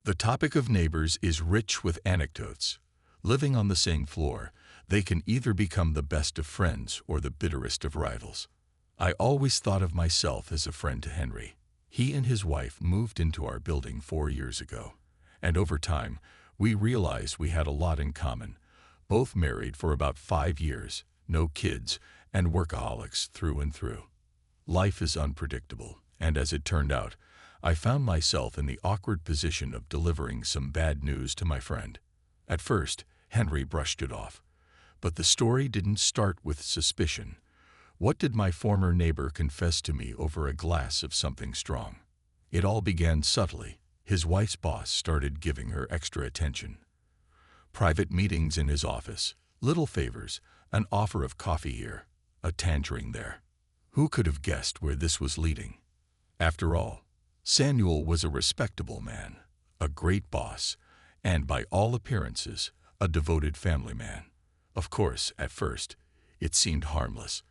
The topic of neighbors is rich with anecdotes. Living on the same floor, they can either become the best of friends or the bitterest of rivals. I always thought of myself as a friend to Henry. He and his wife moved into our building 4 years ago, and over time, we realized we had a lot in common. Both married for about 5 years, no kids, and workaholics through and through. Life is unpredictable, and as it turned out, I found myself in the awkward position of delivering some bad news to my friend. At first, Henry brushed it off. But the story didn't start with suspicion. What did my former neighbor confess to me over a glass of something strong? It all began subtly. His wife's boss started giving her extra attention. Private meetings in his office, little favors, an offer of coffee here, a tangerine there. Who could have guessed where this was leading? After all, Samuel was a respectable man, a great boss, and by all appearances, a devoted family man. Of course, at first, it seemed harmless.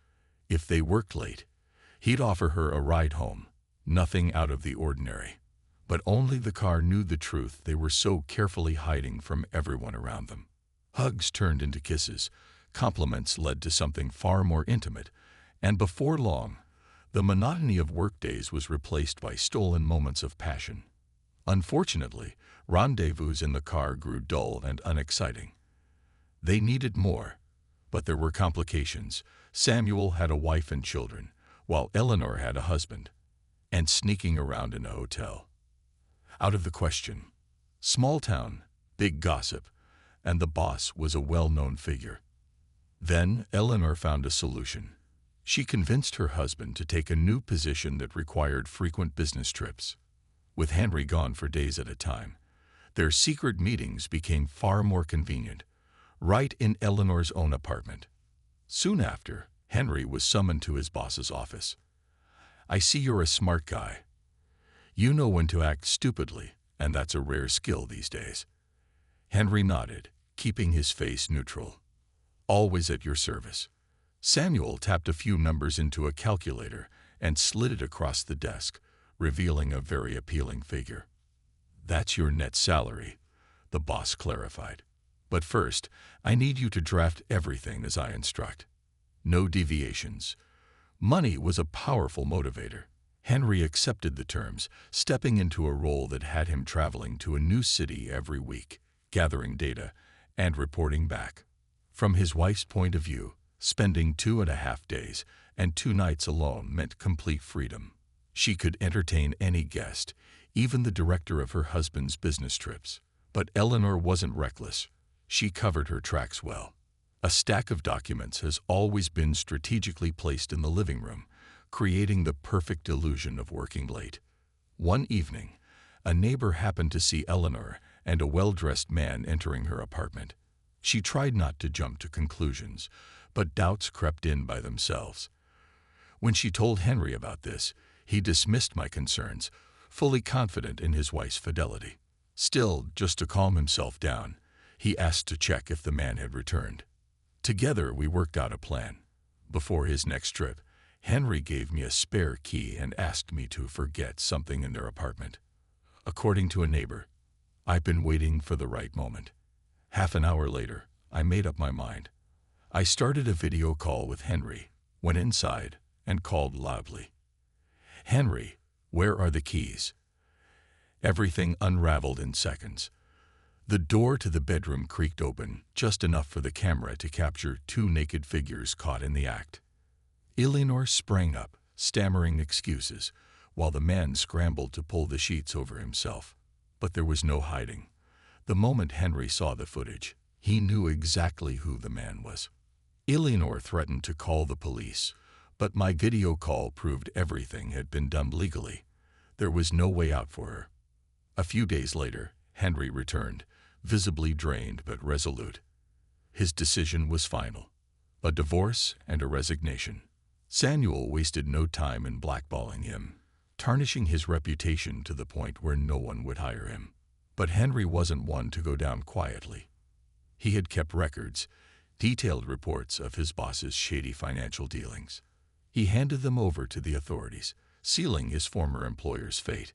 If they worked late, he'd offer her a ride home, nothing out of the ordinary. But only the car knew the truth they were so carefully hiding from everyone around them. Hugs turned into kisses, compliments led to something far more intimate, and before long, the monotony of workdays was replaced by stolen moments of passion. Unfortunately, rendezvous in the car grew dull and unexciting. They needed more, but there were complications. Samuel had a wife and children, while Eleanor had a husband, and sneaking around in a hotel. Out of the question. Small town, big gossip, and the boss was a well-known figure. Then Eleanor found a solution. She convinced her husband to take a new position that required frequent business trips. With Henry gone for days at a time, their secret meetings became far more convenient, right in Eleanor's own apartment. Soon after, Henry was summoned to his boss's office. "I see you're a smart guy. You know when to act stupidly, and that's a rare skill these days." Henry nodded, keeping his face neutral. "Always at your service." Samuel tapped a few numbers into a calculator and slid it across the desk, revealing a very appealing figure. "That's your net salary," the boss clarified. "But first, I need you to draft everything as I instruct. No deviations." Money was a powerful motivator. Henry accepted the terms, stepping into a role that had him traveling to a new city every week, gathering data, and reporting back. From his wife's point of view, spending 2.5 days and 2 nights alone meant complete freedom. She could entertain any guest, even the director of her husband's business trips. But Eleanor wasn't reckless. She covered her tracks well. A stack of documents has always been strategically placed in the living room, creating the perfect illusion of working late. One evening, a neighbor happened to see Eleanor and a well-dressed man entering her apartment. She tried not to jump to conclusions, but doubts crept in by themselves. When she told Henry about this, he dismissed my concerns, fully confident in his wife's fidelity. Still, just to calm himself down, he asked to check if the man had returned. Together, we worked out a plan. Before his next trip, Henry gave me a spare key and asked me to forget something in their apartment. According to a neighbor, I've been waiting for the right moment. Half an hour later, I made up my mind. I started a video call with Henry, went inside, and called loudly. "Henry, where are the keys?" Everything unraveled in seconds. The door to the bedroom creaked open, just enough for the camera to capture 2 naked figures caught in the act. Eleanor sprang up, stammering excuses, while the man scrambled to pull the sheets over himself. But there was no hiding. The moment Henry saw the footage, he knew exactly who the man was. Eleanor threatened to call the police, but my video call proved everything had been done legally. There was no way out for her. A few days later, Henry returned, visibly drained but resolute. His decision was final: a divorce and a resignation. Samuel wasted no time in blackballing him, tarnishing his reputation to the point where no one would hire him. But Henry wasn't one to go down quietly. He had kept records, detailed reports of his boss's shady financial dealings. He handed them over to the authorities, sealing his former employer's fate.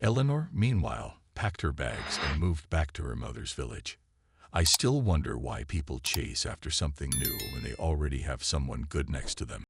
Eleanor, meanwhile, packed her bags, and moved back to her mother's village. I still wonder why people chase after something new when they already have someone good next to them.